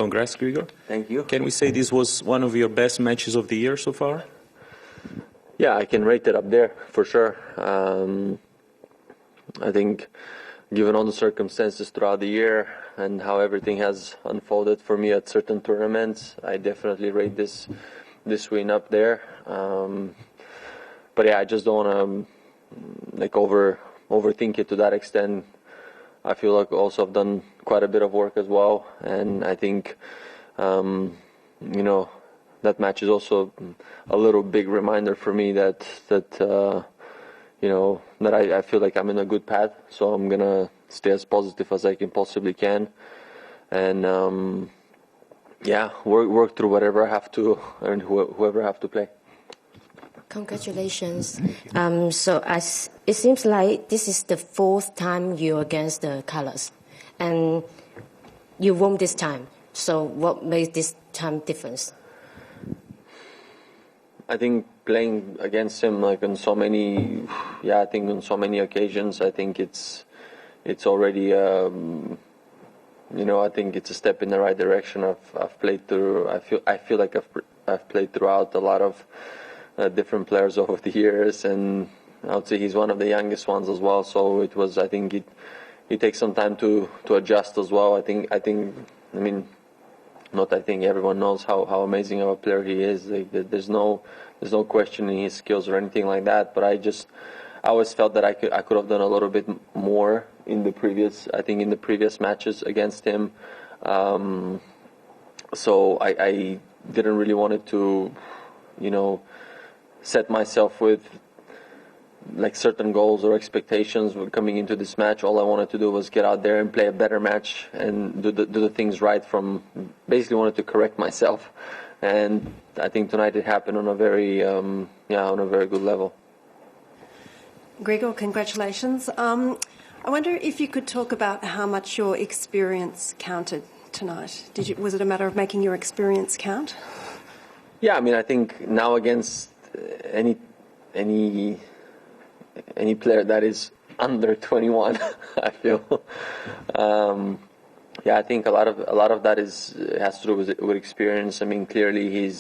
Congrats, Grigor. Thank you. Can we say this was one of your best matches of the year so far? Yeah, I can rate it up there for sure. I think given all the circumstances throughout the year and how everything has unfolded for me at certain tournaments, I definitely rate this win up there. But yeah, I just don't want to overthink it to that extent. I feel like also I've done quite a bit of work as well, and I think that match is also a little big reminder for me that I feel like I'm in a good path, so I'm gonna stay as positive as I can possibly can, and work through whatever I have to and whoever I have to play. Congratulations. It seems like this is the fourth time you're against the colors, and you won this time. So what made this time difference? I think playing against him on so many occasions, I think it's already I think it's a step in the right direction. I've played through. I feel like I've played throughout a lot of different players over the years, and I would say he's one of the youngest ones as well. So it was. I think it takes some time to adjust as well. Everyone knows how amazing of a player he is. There's no questioning his skills or anything like that. But I always felt that I could have done a little bit more in the previous matches against him. So I didn't really want it to, set myself with certain goals or expectations coming into this match. All I wanted to do was get out there and play a better match and do the things right. Basically wanted to correct myself, and I think tonight it happened on a very good level. Grigor, congratulations. I wonder if you could talk about how much your experience counted tonight. Was it a matter of making your experience count? Yeah, I think now against any player that is under 21, I feel. I think a lot of that has to do with experience. Clearly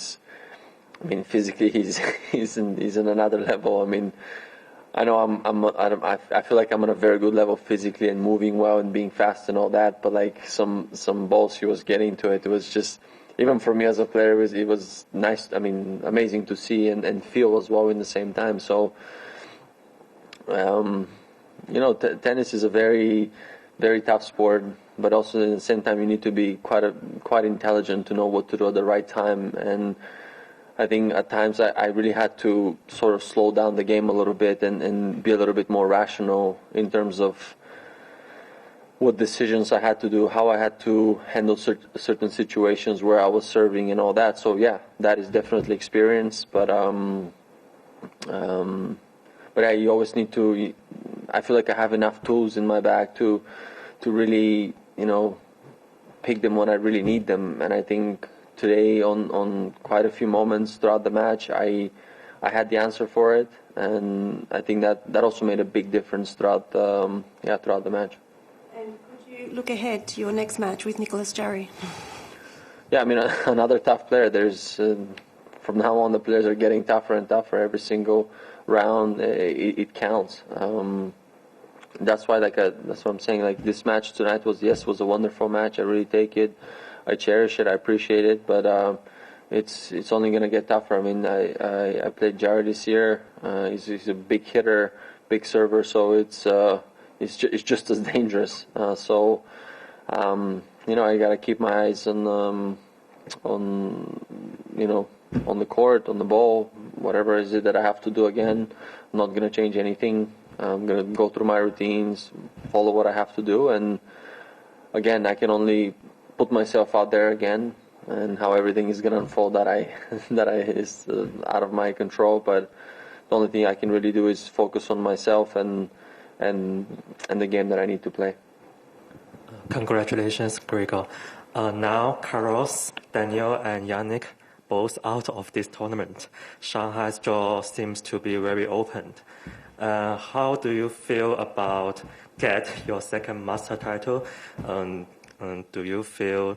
physically he's in another level. I know I feel like I'm on a very good level physically and moving well and being fast and all that. But some balls he was getting to it was just, even for me as a player, it was nice. Amazing to see and feel as well in the same time. So. Tennis is a very, very tough sport, but also at the same time you need to be quite intelligent to know what to do at the right time. And I think at times I really had to sort of slow down the game a little bit and be a little bit more rational in terms of what decisions I had to do, how I had to handle certain situations where I was serving and all that. So yeah, that is definitely experience, but you always need to. I feel like I have enough tools in my bag to really, pick them when I really need them. And I think today, on quite a few moments throughout the match, I had the answer for it, and I think that also made a big difference throughout the match. And could you look ahead to your next match with Nicholas Jarry? Yeah, another tough player. There's from now on, the players are getting tougher and tougher every single round. It counts. That's why, that's what I'm saying. This match tonight was a wonderful match. I really take it. I cherish it. I appreciate it. But it's only gonna get tougher. I played Jared this year. He's a big hitter, big server. So it's just as dangerous. I gotta keep my eyes on the court, on the ball, whatever is it that I have to do again. I'm not going to change anything. I'm going to go through my routines, follow what I have to do, and again, I can only put myself out there again, and how everything is going to unfold that is out of my control. But the only thing I can really do is focus on myself and the game that I need to play. Congratulations, Grigor. Now, Carlos, Daniel, and Yannick both out of this tournament. Shanghai's draw seems to be very open. How do you feel about get your second master title? Do you feel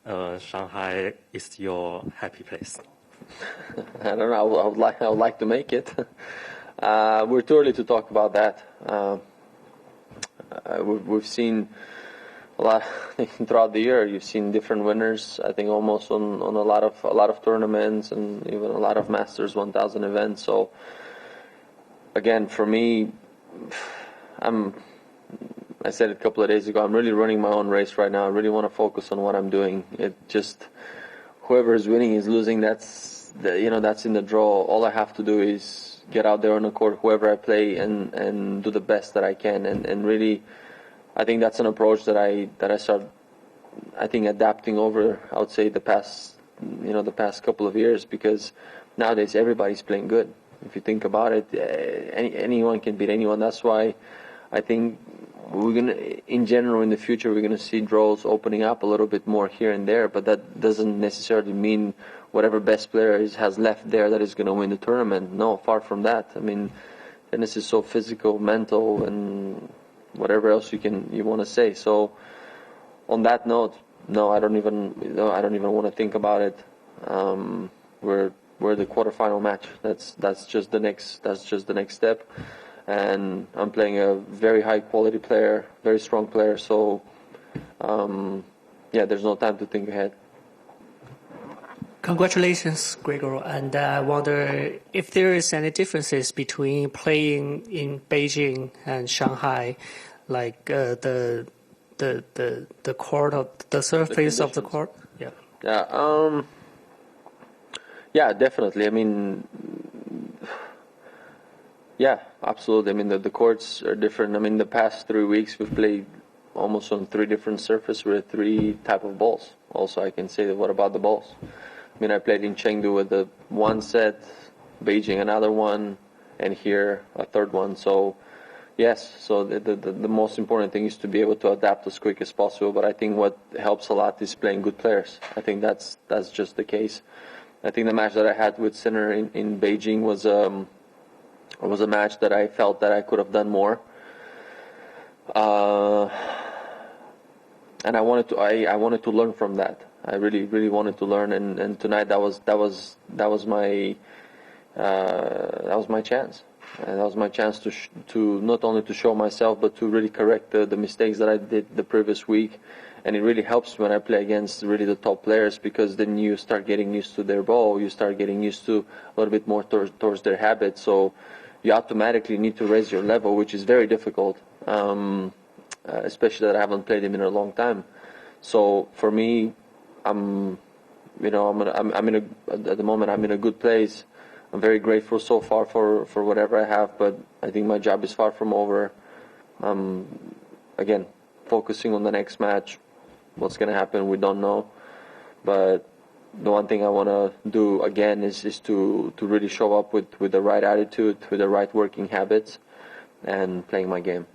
Shanghai is your happy place? I don't know. I would like to make it. We're too early to talk about that. We've seen a lot throughout the year. You've seen different winners. I think almost on a lot of tournaments and even a lot of Masters 1000 events. So again, for me, I said it a couple of days ago. I'm really running my own race right now. I really want to focus on what I'm doing. It just whoever is winning is losing. That's in the draw. All I have to do is get out there on the court, whoever I play, and do the best that I can. And really, I think that's an approach that I start, I think, adapting over, I would say, the past couple of years, because nowadays everybody's playing good. If you think about it, anyone can beat anyone. That's why I think in general, in the future, we're gonna see draws opening up a little bit more here and there. But that doesn't necessarily mean whatever best player has left there that is gonna win the tournament. No, far from that. I mean, tennis is so physical, mental, and whatever else you want to say. So, on that note, no, I don't even want to think about it. We're the quarterfinal match. That's just the next step. And I'm playing a very high quality player, very strong player. So, there's no time to think ahead. Congratulations, Grigor. And I wonder if there is any differences between playing in Beijing and Shanghai, like the court of the surface of the court. Yeah. Yeah, definitely. I mean, yeah, absolutely. I mean, the courts are different. I mean, the past 3 weeks we've played almost on 3 different surfaces with 3 type of balls. Also, I can say that. What about the balls? I mean, I played in Chengdu with the 1 set, Beijing another one, and here a 3rd one. So, yes. So the most important thing is to be able to adapt as quick as possible. But I think what helps a lot is playing good players. I think that's just the case. I think the match that I had with Sinner in Beijing was a match that I felt that I could have done more. And I wanted to learn from that. I really wanted to learn, and tonight that was my chance. And that was my chance to not only to show myself, but to really correct the mistakes that I did the previous week. And it really helps when I play against really the top players, because then you start getting used to their ball, you start getting used to a little bit more towards their habits. So you automatically need to raise your level, which is very difficult, especially that I haven't played him in a long time. So for me, at the moment I'm in a good place. I'm very grateful so far for whatever I have, but I think my job is far from over. Again, focusing on the next match. What's going to happen, we don't know. But the one thing I want to do again is to really show up with the right attitude, with the right working habits, and playing my game.